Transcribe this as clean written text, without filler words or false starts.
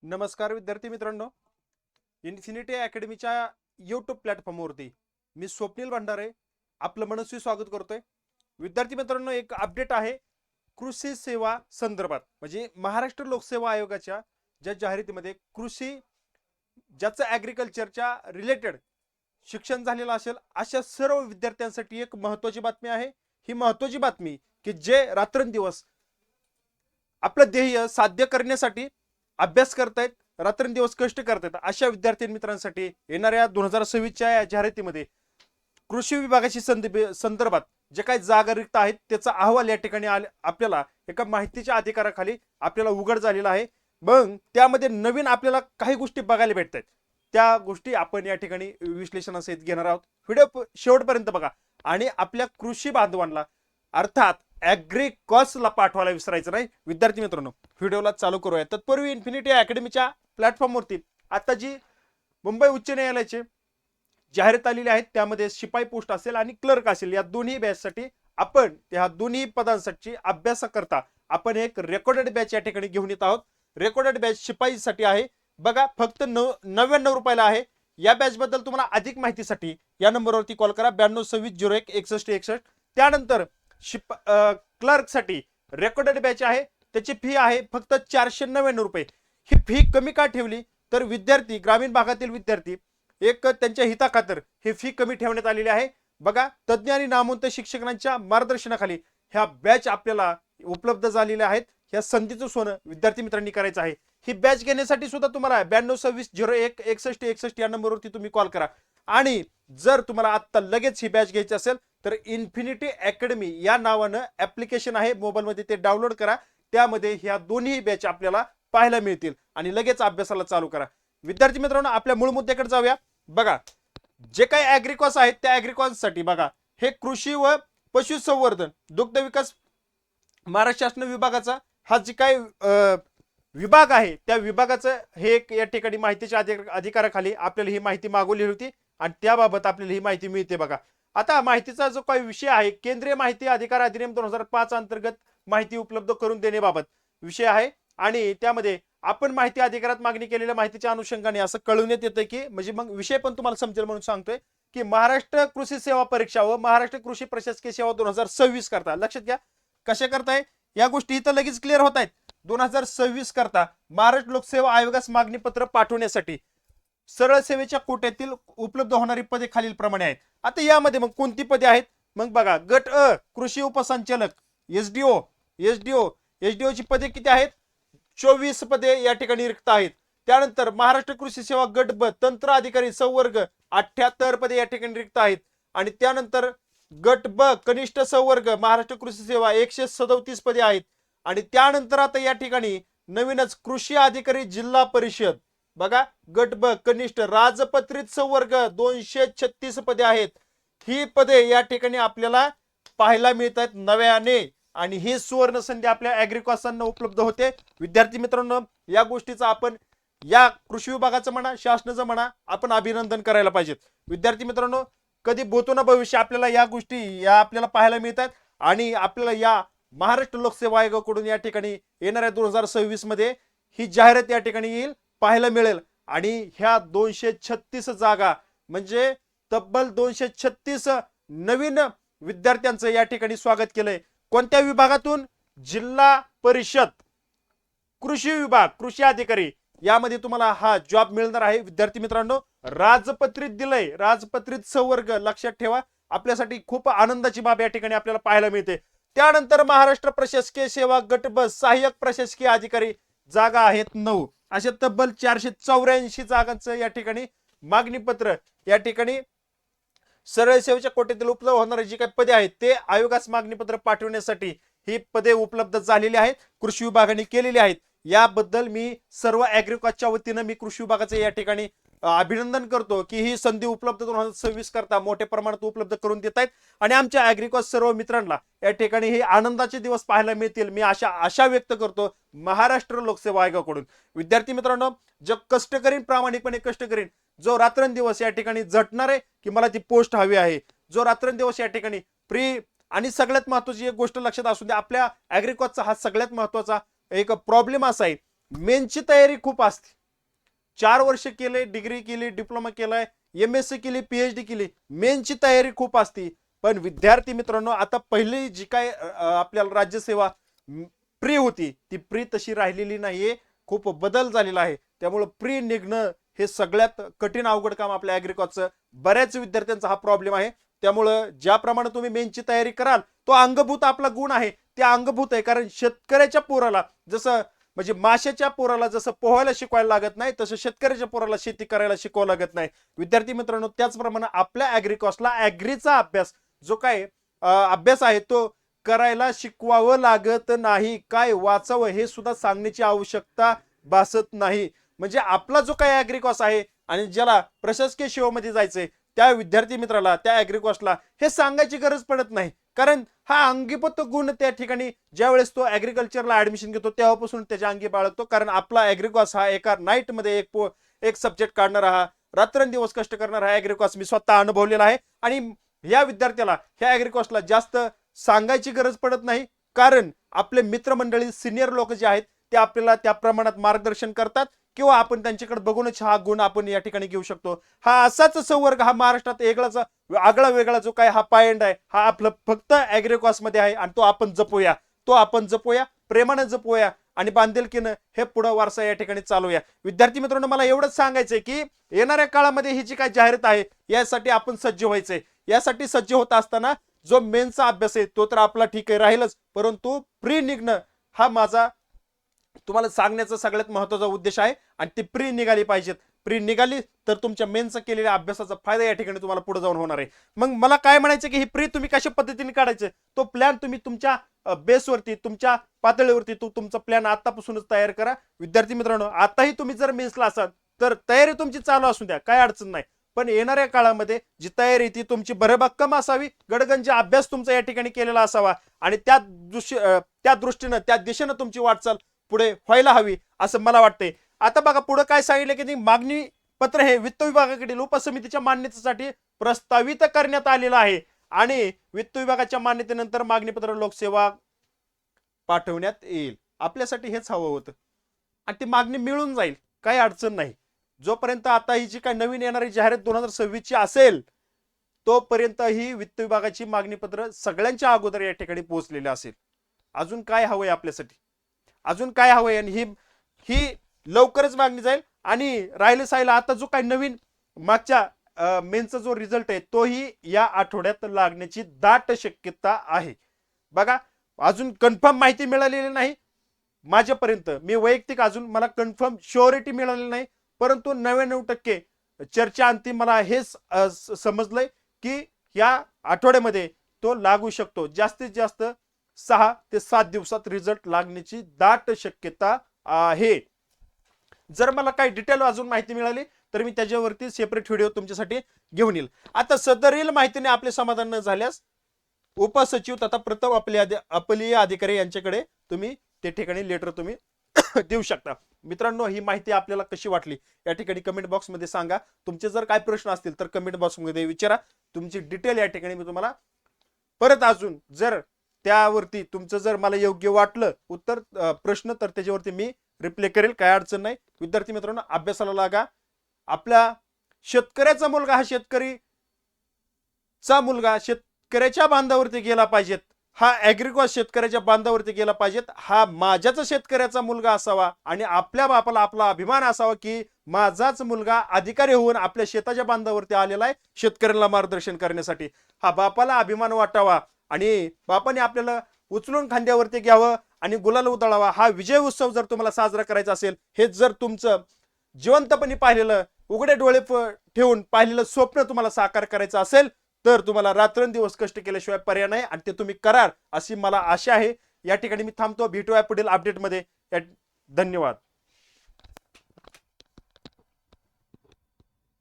नमस्कार विद्यार्थी मित्रांनो, इन्फिनिटी अकॅडमीच्या यूट्यूब प्लॅटफॉर्मवरती मी स्वप्नील भंडारे आपलं मनस्वी स्वागत करतोय. विद्यार्थी मित्रांनो, एक अपडेट आहे कृषी सेवा संदर्भात. म्हणजे महाराष्ट्र लोकसेवा आयोगाच्या ज्या जाहिरातीमध्ये कृषी ज्याचं ॲग्रिकल्चरच्या रिलेटेड शिक्षण झालेलं असेल अशा सर्व विद्यार्थ्यांसाठी एक महत्त्वाची बातमी आहे. ही महत्त्वाची बातमी की जे रात्रंदिवस आपलं ध्येय साध्य करण्यासाठी अभ्यास करतायत, रात्रंदिवस कष्ट करतायत अशा विद्यार्थी मित्रांसाठी येणाऱ्या 2026च्या या जाहिरातीमध्ये कृषी विभागाशी संदर्भात जे काही जागा रिक्त आहेत त्याचा अहवाल या ठिकाणी आपल्याला एका माहितीच्या अधिकाराखाली आपल्याला उघड झालेला आहे. मग त्यामध्ये नवीन आपल्याला काही गोष्टी बघायला भेटतात. त्या गोष्टी आपण या ठिकाणी विश्लेषणासहित घेणार आहोत. व्हिडिओ शेवटपर्यंत बघा आणि आपल्या कृषी बांधवांना अर्थात ॲग्रिकॉसला पाठवायला विसरायचं नाही. विद्यार्थी मित्रांनो, व्हिडिओला चालू करूया. तत्पूर्वी इन्फिनिटी अकॅडमीच्या प्लॅटफॉर्मवरती आता जी मुंबई उच्च न्यायालयाचे जाहिरात आलेली आहेत त्यामध्ये शिपाई पोस्ट असेल आणि क्लर्क असेल या दोन्ही बॅचसाठी आपण त्या दोन्ही पदांसाठी अभ्यास करता आपण एक रेकॉर्डेड बॅच या ठिकाणी घेऊन येत आहोत. रेकॉर्डेड बॅच शिपाईसाठी आहे बघा, फक्त 99 रुपयाला आहे. या बॅच बद्दल तुम्हाला अधिक माहितीसाठी या नंबरवरती कॉल करा 9226016161. त्यानंतर क्लर्क साठी रेकॉर्डेड बॅच आहे, त्याची फी आहे फक्त 499 रुपये. ही फी कमी का ठेवली तर विद्यार्थी ग्रामीण भागातील विद्यार्थी एक त्यांच्या हिताखातर ही फी कमी ठेवण्यात आलेली आहे. बघा, तज्ज्ञ आणि नामवंत शिक्षकांच्या मार्गदर्शनाखाली ह्या बॅच आपल्याला उपलब्ध झालेल्या आहेत. ह्या संधीचं सोनं विद्यार्थी मित्रांनी करायचं आहे. ही बॅच घेण्यासाठी सुद्धा तुम्हाला 9226016161 या नंबरवरती तुम्ही कॉल करा. आणि जर तुम्हाला आता लगेच ही बॅच घ्यायची असेल तर इन्फिनिटी अकॅडमी या नावानं ऍप्लिकेशन आहे, मोबाईलमध्ये ते डाउनलोड करा. त्यामध्ये ह्या दोन्ही बॅच आपल्याला पाहायला मिळतील आणि लगेच अभ्यासाला चालू करा. विद्यार्थी मित्रांनो, आपल्या मूळ मुद्द्याकडे जाऊया. बघा, जे काही ॲग्रिकॉस आहेत त्या ॲग्रिकॉससाठी बघा, हे कृषी व पशुसंवर्धन दुग्ध विकास महाराष्ट्र शासन विभागाचा हा जे काही विभाग आहे त्या विभागाचं हे एक या ठिकाणी माहितीच्या अधिकाराखाली आपल्याला ही माहिती मागवली होती आणि त्याबाबत आपल्याला ही माहिती मिळते. बघा, आता माहितीचा जो काही विषय आहे केंद्रीय माहिती अधिकार अधिनियम 2005 अंतर्गत माहिती उपलब्ध करून देण्याबाबत विषय आहे. आणि त्यामध्ये आपण माहिती अधिकारात मागणी केलेल्या माहितीच्या अनुषंगाने असं कळवण्यात येतं की म्हणजे मग विषय पण तुम्हाला समजेल म्हणून सांगतोय की महाराष्ट्र कृषी सेवा परीक्षा व महाराष्ट्र कृषी प्रशासकीय सेवा 2026 करता. लक्षात घ्या कशा करताय या गोष्टी इथं लगेच क्लिअर होत आहेत. 2026 करता महाराष्ट्र लोकसेवा आयोगास मागणी पत्र पाठवण्यासाठी सरळ सेवेच्या कोट्यातील उपलब्ध होणारी पदे खालील प्रमाणे आहेत. आता यामध्ये मग कोणती पदे आहेत मग बघा, गट अ कृषी उपसंचालक एसडीओ ची पदे किती आहेत 24 पदे या ठिकाणी रिक्त आहेत. त्यानंतर महाराष्ट्र कृषी सेवा गट ब तंत्र अधिकारी संवर्ग 78 पदे या ठिकाणी रिक्त आहेत. आणि त्यानंतर गट ब कनिष्ठ संवर्ग महाराष्ट्र कृषी सेवा 137 पदे आहेत. आणि त्यानंतर आता या ठिकाणी नवीनच कृषी अधिकारी जिल्हा परिषद बघा, गट ब कनिष्ठ राजपत्रित संवर्ग 236 पदे आहेत. ही पदे या ठिकाणी आपल्याला पाहायला मिळत आहेत नव्याने आणि ही सुवर्ण संधी आपल्या ॲग्रिकॉसांना उपलब्ध होते. विद्यार्थी मित्रांनो, या गोष्टीचा आपण या कृषी विभागाचं म्हणा शासनाचं म्हणा आपण अभिनंदन करायला पाहिजेत. विद्यार्थी मित्रांनो, कधी बोतो ना भविष्य आपल्याला या गोष्टी या आपल्याला पाहायला मिळतात आणि आपल्याला या महाराष्ट्र लोकसेवा आयोगाकडून या ठिकाणी येणाऱ्या 2026 मध्ये ही जाहिरात या ठिकाणी येईल पाहायला मिळेल. आणि ह्या 236 जागा म्हणजे तब्बल 236 नवीन विद्यार्थ्यांचं या ठिकाणी स्वागत केलंय. कोणत्या विभागातून जिल्हा परिषद कृषी विभाग कृषी अधिकारी यामध्ये तुम्हाला हा जॉब मिळणार आहे. विद्यार्थी मित्रांनो, राजपत्रित दिलंय, राजपत्रित संवर्ग लक्षात ठेवा, आपल्यासाठी खूप आनंदाची बाब या ठिकाणी आपल्याला पाहायला मिळते. त्यानंतर महाराष्ट्र प्रशासकीय सेवा गट ब सहाय्यक प्रशासकीय अधिकारी जागा आहेत 9. अशा तब्बल 484 जागांचं या ठिकाणी मागणी पत्र या ठिकाणी सरळ सेवेच्या कोट्यातील उपलब्ध होणारी जी काही पदे आहेत ते आयोगास मागणी पत्र पाठवण्यासाठी ही पदे उपलब्ध झालेली आहेत, कृषी विभागाने केलेली आहेत. याबद्दल मी सर्व ॲग्रिकॉसच्या वतीनं मी कृषी विभागाचं या ठिकाणी अभिनंदन करतो की ही संधी उपलब्ध 2026 करता मोठ्या प्रमाणात उपलब्ध करून देत आहेत आणि आमच्या ॲग्रिकॉस सर्व मित्रांना या ठिकाणी हे आनंदाचे दिवस पाहायला मिळतील मी आशा व्यक्त करतो महाराष्ट्र लोकसेवा आयोगाकडून. विद्यार्थी मित्रांनो, जो कष्ट करीन प्रामाणिकपणे कष्ट करीन, जो रात्रंदिवस या ठिकाणी झटणार आहे की मला ती पोस्ट हवी आहे, जो रात्रंदिवस या ठिकाणी प्री आणि सगळ्यात महत्त्वाची एक गोष्ट लक्षात असू द्या, आपल्या ॲग्रिकॉसचा हा सगळ्यात महत्त्वाचा एक प्रॉब्लेम असा आहे मेनची तयारी खूप असते. 4 वर्ष केले, डिग्री केली, डिप्लोमा केलाय, MSc केली, PhD केली, मेनची तयारी खूप असते. पण विद्यार्थी मित्रांनो, आता पहिली जी काय आपल्याला राज्यसेवा प्री होती, ती प्री तशी राहिलेली नाहीये. खूप बदल झालेला आहे. त्यामुळे प्री निघणं हे सगळ्यात कठीण अवघड काम आपल्या ॲग्रिकॉसचं. बऱ्याच विद्यार्थ्यांचा हा प्रॉब्लेम आहे. त्यामुळं ज्याप्रमाणे तुम्ही मेनची तयारी कराल, तो अंगभूत आपला गुण आहे, ते अंगभूत आहे. कारण शेतकऱ्याच्या पोराला जसं म्हणजे माशाच्या पोराला जसं पोहायला शिकवायला लागत नाही, तसं शेतकऱ्याच्या पोराला शेती करायला शिकवावं लागत नाही. विद्यार्थी मित्रांनो, त्याचप्रमाणे आपल्या ॲग्रिकॉसला ॲग्रीचा अभ्यास जो काय अभ्यास आहे तो करायला शिकवावं लागत नाही. काय वाचावं हे सुद्धा सांगण्याची आवश्यकता भासत नाही. म्हणजे आपला जो काही ॲग्रिकॉस आहे आणि ज्याला प्रशासकीय सेवेमध्ये जायचंय त्या विद्यार्थी मित्राला, त्या ॲग्रिकॉसला हे सांगायची गरज पडत नाही. कारण हा अंगीभूत गुण त्या ठिकाणी ज्यावेळेस तो ॲग्रिकल्चरला ऍडमिशन घेतो तेव्हापासून त्याच्या अंगी बाळगतो. कारण आपला ॲग्रिकॉस हा एका नाईटमध्ये एक सब्जेक्ट काढणारा, हा रात्रंदिवस कष्ट करणारा ॲग्रिकॉस मी स्वतः अनुभवलेला आहे. आणि या विद्यार्थ्याला ह्या ॲग्रिकॉसला जास्त सांगायची गरज पडत नाही. कारण आपले मित्रमंडळी सिनियर लोक जे आहेत ते आपल्याला त्या प्रमाणात मार्गदर्शन करतात, किंवा आपण त्यांच्याकडे बघूनच हा गुण आपण या ठिकाणी घेऊ शकतो. हा असाच संवर्ग हा महाराष्ट्रात वेगळाचा आगळा वेगळा जो काय हा पायंड आहे, हा आपलं फक्त ॲग्रिकॉस मध्ये आहे. आणि तो आपण जपूया, प्रेमाने जपूया आणि बांधिलकीनं हे पुढे वारसा या ठिकाणी चालूया. विद्यार्थी मित्रांनो, मला एवढंच सांगायचंय की येणाऱ्या काळामध्ये ही जी काय जाहिरात आहे यासाठी आपण सज्ज व्हायचंय. यासाठी सज्ज होत असताना जो मेनचा अभ्यास आहे तो तर आपला ठीक आहे राहीलच, परंतु प्री निघणं हा माझा तुम्हाला सांगण्याचा सगळ्यात महत्त्वाचा उद्देश आहे. आणि ती प्री निघाली पाहिजेत. प्री निघाली तर तुमच्या मेनचा केलेल्या अभ्यासाचा फायदा या ठिकाणी तुम्हाला पुढे जाऊन होणार आहे. मग मला काय म्हणायचं की ही प्री तुम्ही कशा पद्धतीने काढायचं, तो प्लॅन तुम्ही तुमच्या बेसवरती, तुमच्या पातळीवरती तुमचा प्लॅन आतापासूनच तयार करा. विद्यार्थी मित्रांनो, आताही तुम्ही जर मेन्सला असाल तर तयारी तुमची चालू असू द्या, काय अडचण नाही. पण येणाऱ्या काळामध्ये जी तयारी ती तुमची भरभक्कम असावी, गडगंज अभ्यास तुमचा या ठिकाणी केलेला असावा आणि त्या दृष्टीनं त्या दिशेनं तुमची वाटचाल पुढे व्हायला हवी असं मला वाटतंय. आता बघा पुढे काय सांगितलं की मागणी पत्र हे वित्त विभागाकडील उपसमितीच्या मान्यतेसाठी प्रस्तावित करण्यात आलेलं आहे. आणि वित्त विभागाच्या मान्यतेनंतर मागणी पत्र लोकसेवा पाठवण्यात येईल. आपल्यासाठी हेच हवं होतं आणि ती मागणी मिळून जाईल, काही अडचण नाही. जोपर्यंत आता ही जी काही नवीन येणारी जाहिरात 2026 ची असेल तोपर्यंत ही वित्त विभागाची मागणी पत्र सगळ्यांच्या अगोदर या ठिकाणी पोहोचलेली असेल. अजून काय हवंय आपल्यासाठी, अजून काय हवंय? आणि ही ही लवकरच मागणी जाईल. आणि राहिलं सायला आता जो काही नवीन मागच्या मेनचा जो रिझल्ट आहे तोही या आठवड्यात लागण्याची दाट शक्यता आहे. बघा, अजून कन्फर्म माहिती मिळालेली नाही माझ्यापर्यंत. मी वैयक्तिक अजून मला कन्फर्म श्युरिटी मिळालेली नाही, परंतु 99% चर्चा अंती मला हेच समजलंय की या आठवड्यामध्ये तो लागू शकतो. जास्तीत जास्त 6 ते 7 दिवसात रिझल्ट लागण्याची दाट शक्यता आहे. जर मला काही डिटेल अजून माहिती मिळाली तर मी त्याच्यावरती सेपरेट व्हिडिओ तुमच्यासाठी घेऊन येईल. आता सदरील माहितीने आपले समाधान न झाल्यास उपसचिव तथा प्रथम अपलीय अधिकारी यांच्याकडे तुम्ही ते ठिकाणी लेटर तुम्ही देऊ शकता. मित्रांनो, ही माहिती आपल्याला कशी वाटली या ठिकाणी कमेंट बॉक्स मध्ये सांगा. तुमचे जर काय प्रश्न असतील तर कमेंट बॉक्स मध्ये विचारा. तुमची डिटेल या ठिकाणी मी तुम्हाला परत अजून जर त्यावरती तुमचं जर मला योग्य वाटलं उत्तर प्रश्न तर त्याच्यावरती मी रिप्लाय करेल, काय अडचण नाही. विद्यार्थी मित्रांनो, अभ्यासाला लागा. आपला शेतकऱ्याचा मुलगा हा शेतकऱ्याच्या बांधावरती गेला पाहिजेत. हा ॲग्रिकॉस शेतकऱ्याच्या बांधावरती गेला पाहिजेत. हा माझ्याच शेतकऱ्याचा मुलगा असावा आणि आपल्या बापाला आपला अभिमान असावा की माझाच मुलगा अधिकारी होऊन आपल्या शेताच्या बांधावरती आलेला आहे शेतकऱ्यांना मार्गदर्शन करण्यासाठी. हा बापाला अभिमान वाटावा आणि बापाने आपल्याला उचलून खांद्यावरती घ्यावं आणि गुलाल उधळावा. हा विजय उत्सव जर तुम्हाला साजरा करायचा असेल, हे जर तुमचं जिवंतपणे पाहिलेलं, उघडे डोळे ठेवून पाहिलेलं स्वप्न तुम्हाला साकार करायचं असेल तर तुम्हाला रात्रंदिवस कष्ट केल्याशिवाय पर्याय नाही आणि ते तुम्ही कराल अशी मला आशा आहे. या ठिकाणी मी थांबतो. भेटूया पुढील अपडेटमध्ये. धन्यवाद.